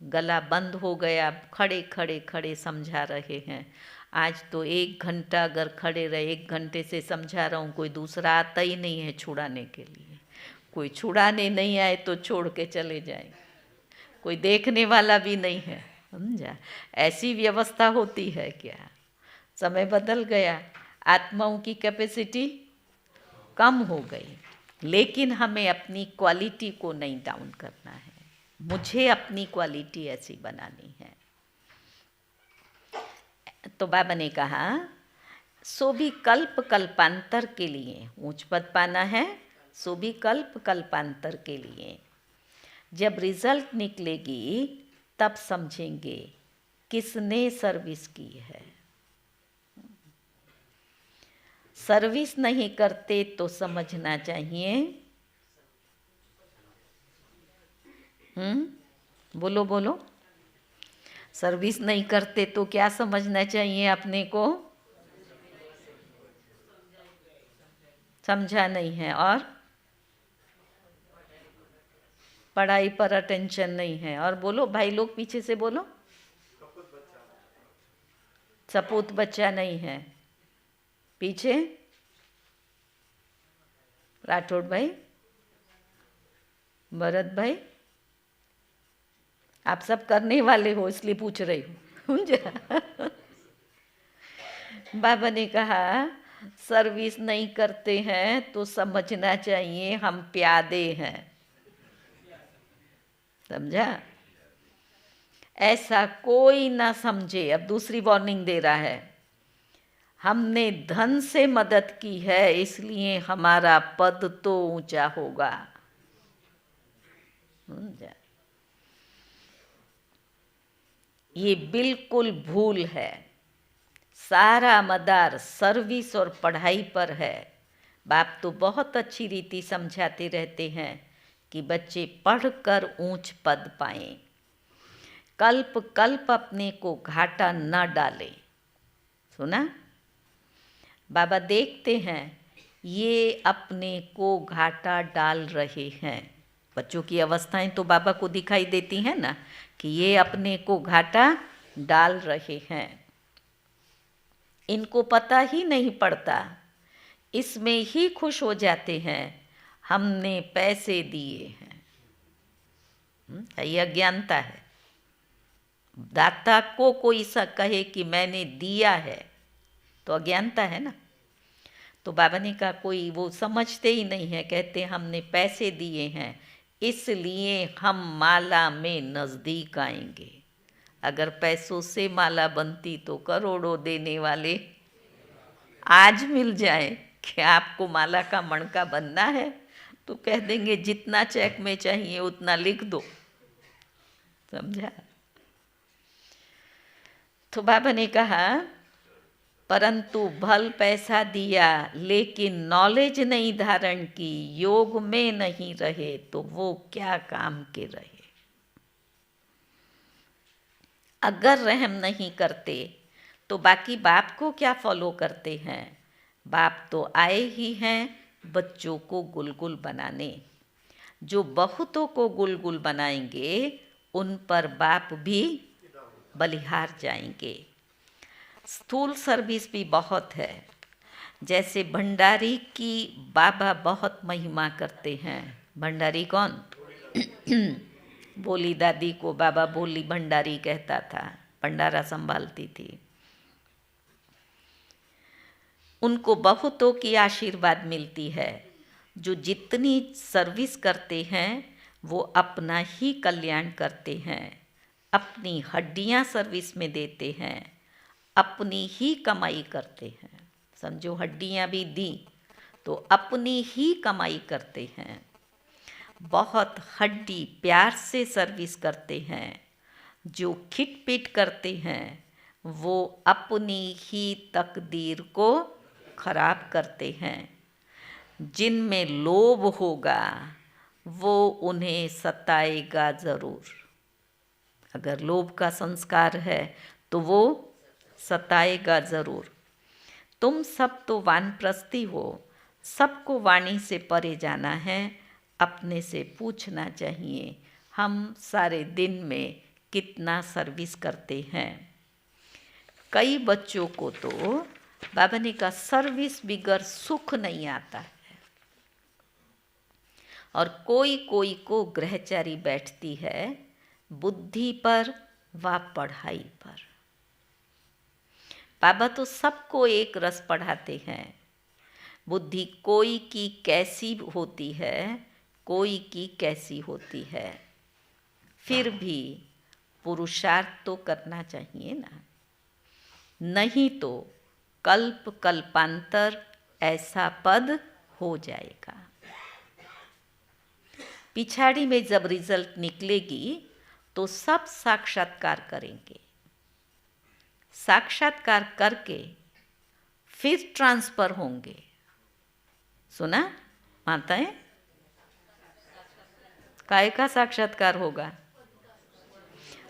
गला बंद हो गया, खड़े खड़े खड़े समझा रहे हैं। आज तो 1 घंटा अगर खड़े रहे, 1 घंटे से समझा रहा हूँ, कोई दूसरा आता ही नहीं है छुड़ाने के लिए। कोई छुड़ाने नहीं आए तो छोड़ के चले जाए, कोई देखने वाला भी नहीं है, समझा। ऐसी व्यवस्था होती है क्या? समय बदल गया, आत्माओं की कैपेसिटी कम हो गई, लेकिन हमें अपनी क्वालिटी को नहीं डाउन करना है। मुझे अपनी क्वालिटी ऐसी बनानी है। तो बाबा ने कहा, सो भी कल्प कल्पांतर के लिए ऊंच पद पाना है, सो भी कल्प कल्पांतर के लिए। जब रिजल्ट निकलेगी तब समझेंगे किसने सर्विस की है। सर्विस नहीं करते तो समझना चाहिए, बोलो बोलो, सर्विस नहीं करते तो क्या समझना चाहिए अपने को? समझा नहीं है, और पढ़ाई पर अटेंशन नहीं है, और बोलो भाई लोग पीछे से बोलो, सपूत बच्चा नहीं है। पीछे राठौड़ भाई, भरत भाई, आप सब करने वाले हो इसलिए पूछ रही हूँ। बाबा ने कहा, सर्विस नहीं करते हैं तो समझना चाहिए हम प्यादे हैं, समझा। ऐसा कोई ना समझे। अब दूसरी वार्निंग दे रहा है, हमने धन से मदद की है इसलिए हमारा पद तो ऊंचा होगा, समझा। ये बिल्कुल भूल है। सारा मदार सर्विस और पढ़ाई पर है। बाप तो बहुत अच्छी रीति समझाते रहते हैं कि बच्चे पढ़कर ऊंच पद पाएं, कल्प कल्प अपने को घाटा न डालें। सुना? बाबा देखते हैं ये अपने को घाटा डाल रहे हैं। बच्चों की अवस्थाएं तो बाबा को दिखाई देती हैं ना, कि ये अपने को घाटा डाल रहे हैं। इनको पता ही नहीं पड़ता, इसमें ही खुश हो जाते हैं हमने पैसे दिए हैं। ये अज्ञानता है। दाता को कोई सा कहे कि मैंने दिया है तो अज्ञानता है ना। तो बाबा ने कहा कोई वो समझते ही नहीं है, कहते हमने पैसे दिए हैं इसलिए हम माला में नज़दीक आएंगे। अगर पैसों से माला बनती तो करोड़ों देने वाले आज मिल जाए। कि आपको माला का मणका बनना है तो कह देंगे जितना चेक में चाहिए उतना लिख दो, समझा। तो बाबा ने कहा परंतु भल पैसा दिया लेकिन नॉलेज नहीं धारण की, योग में नहीं रहे तो वो क्या काम के रहे। अगर रहम नहीं करते तो बाकी बाप को क्या फॉलो करते हैं। बाप तो आए ही हैं बच्चों को गुलगुल बनाने। जो बहुतों को गुलगुल बनाएंगे उन पर बाप भी बलिहार जाएंगे। स्थूल सर्विस भी बहुत है। जैसे भंडारी की बाबा बहुत महिमा करते हैं। भंडारी कौन? बोली दादी को बाबा बोली भंडारी कहता था, भंडारा संभालती थी। उनको बहुतों की आशीर्वाद मिलती है। जो जितनी सर्विस करते हैं वो अपना ही कल्याण करते हैं, अपनी हड्डियां सर्विस में देते हैं, अपनी ही कमाई करते हैं। समझो हड्डियां भी दी तो अपनी ही कमाई करते हैं। बहुत हड्डी प्यार से सर्विस करते हैं। जो खिटपिट करते हैं वो अपनी ही तकदीर को खराब करते हैं। जिनमें लोभ होगा वो उन्हें सताएगा ज़रूर। अगर लोभ का संस्कार है तो वो सताएगा ज़रूर। तुम सब तो वानप्रस्थी हो, सबको वाणी से परे जाना है। अपने से पूछना चाहिए हम सारे दिन में कितना सर्विस करते हैं। कई बच्चों को तो बाबा ने कहा सर्विस बिगर सुख नहीं आता है, और कोई कोई को ग्रहचारी बैठती है बुद्धि पर व पढ़ाई पर। बाबा तो सबको एक रस पढ़ाते हैं। बुद्धि कोई की कैसी होती है, कोई की कैसी होती है, फिर भी पुरुषार्थ तो करना चाहिए ना, नहीं तो कल्प कल्पांतर ऐसा पद हो जाएगा। पिछाड़ी में जब रिजल्ट निकलेगी तो सब साक्षात्कार करेंगे, साक्षात्कार करके फिर ट्रांसफर होंगे। सुना माताएं? काय का साक्षात्कार होगा?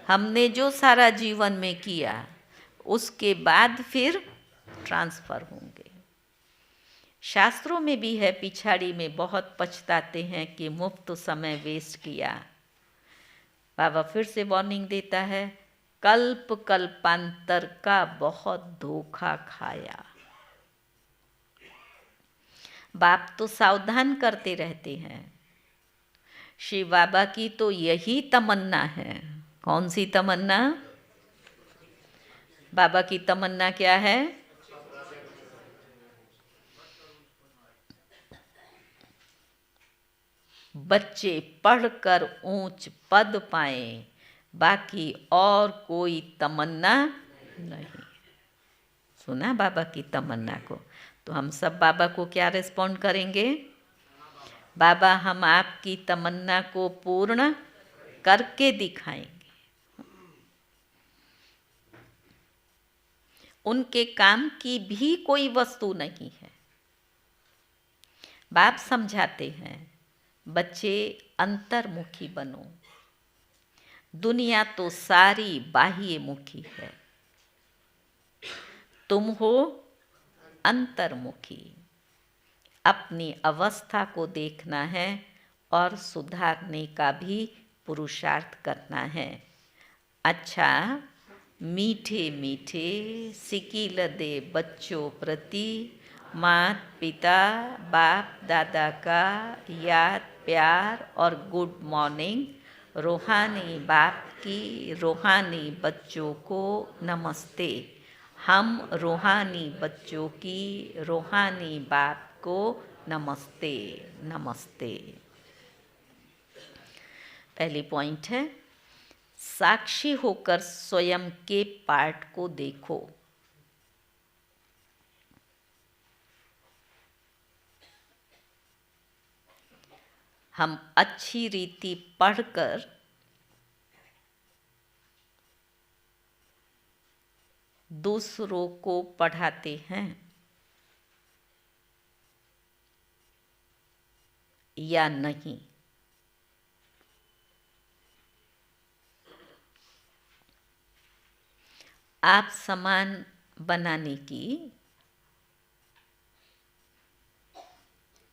हमने जो सारा जीवन में किया उसके बाद फिर ट्रांसफर होंगे। शास्त्रों में भी है, पिछाड़ी में बहुत पछताते हैं कि मुफ्त समय वेस्ट किया। बाबा फिर से वार्निंग देता है, कल्प कल्पांतर का बहुत धोखा खाया। बाप तो सावधान करते रहते हैं। शिव बाबा की तो यही तमन्ना है। कौन सी तमन्ना? बाबा की तमन्ना क्या है? बच्चे पढ़कर ऊंच पद पाएं, बाकी और कोई तमन्ना नहीं। सुना बाबा की तमन्ना को? तो हम सब बाबा को क्या रिस्पॉन्ड करेंगे? बाबा हम आपकी तमन्ना को पूर्ण करके दिखाएंगे। उनके काम की भी कोई वस्तु नहीं है। बाप समझाते हैं, बच्चे अंतर्मुखी बनो। दुनिया तो सारी बाह्यमुखी है, तुम हो अंतर्मुखी। अपनी अवस्था को देखना है और सुधारने का भी पुरुषार्थ करना है। अच्छा, मीठे मीठे सिकील दे बच्चों प्रति माता पिता बाप दादा का याद प्यार और गुड मॉर्निंग। रूहानी बाप की रूहानी बच्चों को नमस्ते। हम रूहानी बच्चों की रूहानी बाप को नमस्ते नमस्ते। पहली पॉइंट है, साक्षी होकर स्वयं के पार्ट को देखो। हम अच्छी रीति पढ़कर दूसरों को पढ़ाते हैं या नहीं? आप समान बनाने की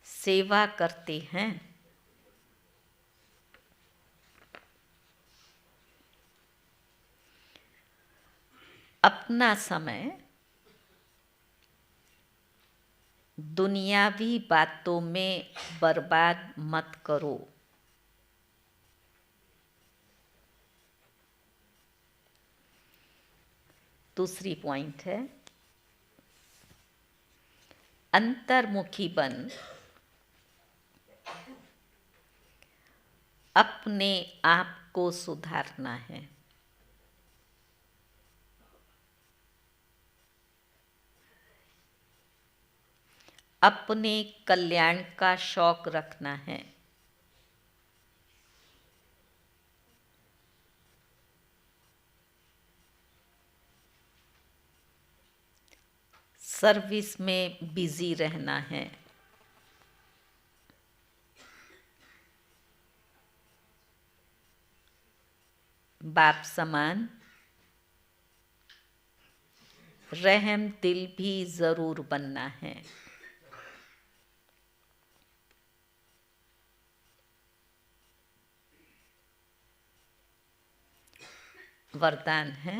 सेवा करते हैं, अपना समय दुनियावी बातों में बर्बाद मत करो। दूसरी पॉइंट है, अंतर्मुखी बन अपने आप को सुधारना है। अपने कल्याण का शौक रखना है। सर्विस में बिजी रहना है। बाप समान रहम दिल भी जरूर बनना है। वरदान है,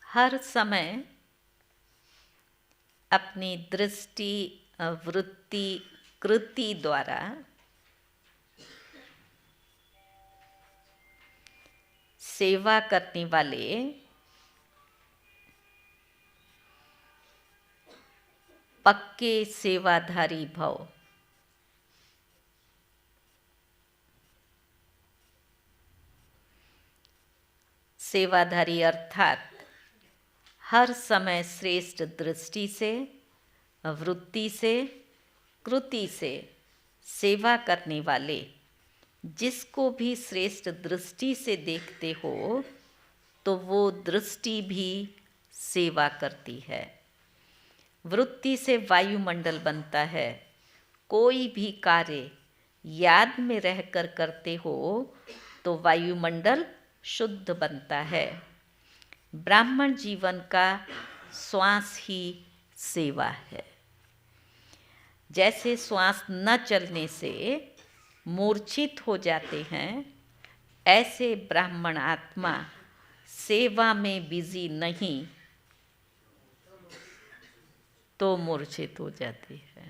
हर समय अपनी दृष्टि, वृत्ति, कृति द्वारा सेवा करने वाले पक्के सेवाधारी भव। सेवाधारी अर्थात हर समय श्रेष्ठ दृष्टि से, वृत्ति से, कृति से सेवा करने वाले, जिसको भी श्रेष्ठ दृष्टि से देखते हो तो वो दृष्टि भी सेवा करती है। वृत्ति से वायुमंडल बनता है। कोई भी कार्य याद में रहकर करते हो तो वायुमंडल शुद्ध बनता है। ब्राह्मण जीवन का श्वास ही सेवा है। जैसे श्वास न चलने से मूर्छित हो जाते हैं, ऐसे ब्राह्मण आत्मा सेवा में बिजी नहीं तो मूर्छित हो जाती है।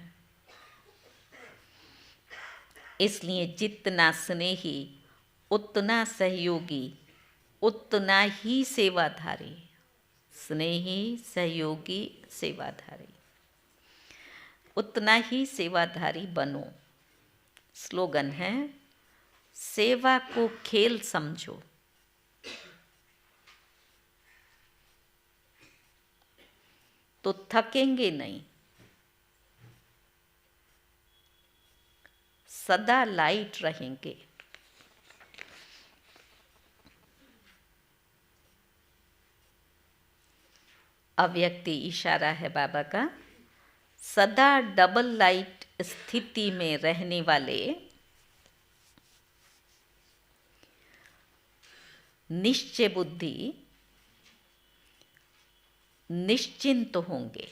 इसलिए जितना स्नेही उतना सहयोगी उतना ही सेवाधारी। स्नेही, सहयोगी, सेवाधारी, उतना ही सेवाधारी बनो। स्लोगन है, सेवा को खेल समझो। तो थकेंगे नहीं, सदा लाइट रहेंगे। अव्यक्ति इशारा है बाबा का। सदा डबल लाइट स्थिति में रहने वाले निश्चय बुद्धि निश्चिंत होंगे।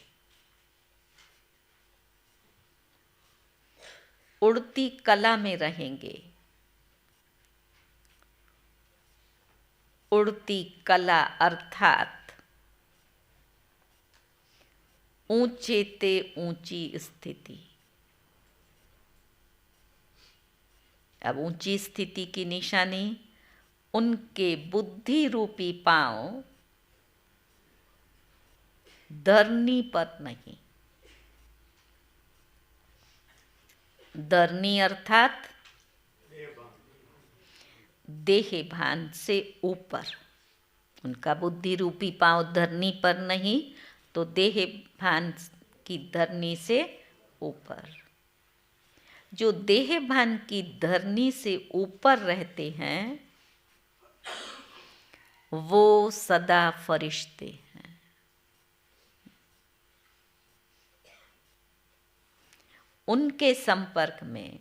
उड़ती कला में रहेंगे। उड़ती कला अर्थात ऊंचे ते ऊंची स्थिति। अब ऊंची स्थिति की निशानी उनके बुद्धि रूपी पांव धरनी पर नहीं। धरनी अर्थात देह भान से ऊपर। उनका बुद्धि रूपी पांव धरनी पर नहीं तो देह भान की धरनी से ऊपर। जो देह भान की धरनी से ऊपर रहते हैं वो सदा फरिश्ते हैं। उनके संपर्क में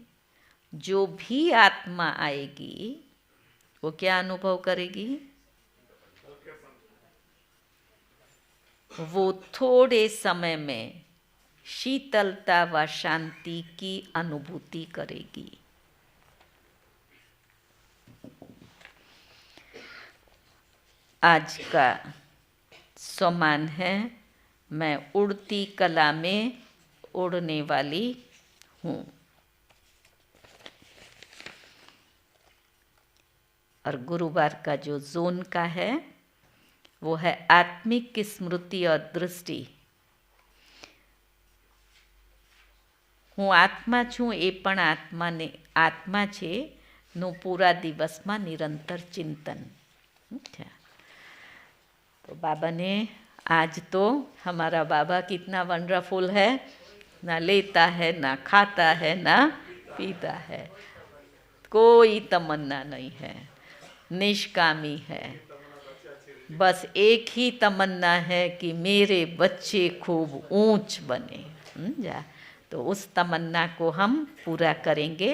जो भी आत्मा आएगी वो क्या अनुभव करेगी? वो थोड़े समय में शीतलता व शांति की अनुभूति करेगी। आज का सम्मान है, मैं उड़ती कला में उड़ने वाली हूँ। और गुरुवार का जो जोन का है वो है आत्मिक स्मृति और दृष्टि। હું આત્મા છું એ પણ આત્મા છે નું પૂરા દિવસમાં નિરંતર चिंतन। अच्छा, तो बाबा ने आज तो हमारा बाबा कितना वंडरफुल है, ना लेता है, ना खाता है, ना पीता है, कोई तमन्ना नहीं है, निष्कामी है। बस एक ही तमन्ना है कि मेरे बच्चे खूब ऊंच बने। तो उस तमन्ना को हम पूरा करेंगे।